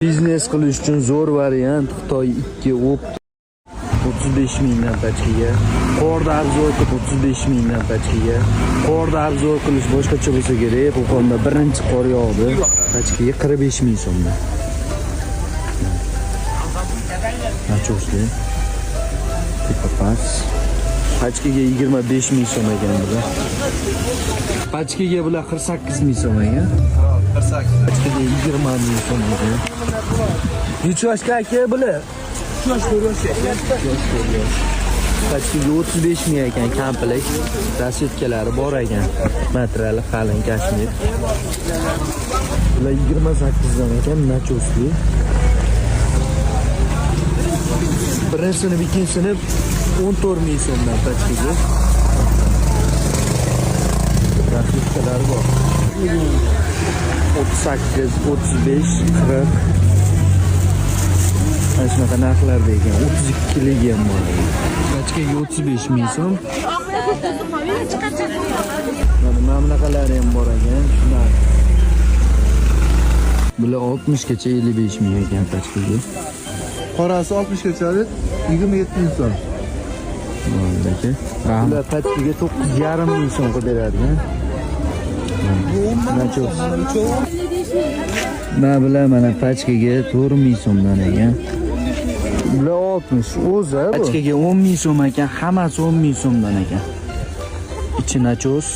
Biznes qilish uchun zo'r variant Xitoy 2 Opt 35 mingdan pachkaga, qorda arzor qilib 35 mingdan pachkaga. Qorda arzor qilish boshqacha bo'lsa kerak. Qo'qonda birinchi qor yog'di, pachkaga 45 ming so'mdan. Nachosli. Tipapas. Pachkaga 25 ming so'm ekan bular. Pachkaga bular 48 ming so'm ekan. 48. Pachkaga 20 ming so'm ekan. Yuchashka aka bular. Pachkaga 35 ming ekan komplekt. Rasvetkalari bor ekan. Materiali qalin kashmir. Bular 28 dan ekan, nachosli. Birinchi sinf, ikkinchi sinf 14 ming so'mdan pachkaga. Rasvetkalari bor. 38, 35, 40. Ana shunaqa narxlarda ekan. 32 kiloga ham bor. Pachkaga 35 ming so'm. Mana bunaqalari ham bor ekan. Shular. Bular 60 gacha 55 ming ekan pachkaga. Qorasi 60 gacha, 27 ming so'm. Mana bular pachkaga 9,5 ming so'm qilib beradigan. Mana pachkaga 4 ming so'mdan ekan. Bular 60 o'zi bu. Pachkaga 10 ming so'm ekan, hammasi 10 ming so'mdan ekan. Ichi nachos.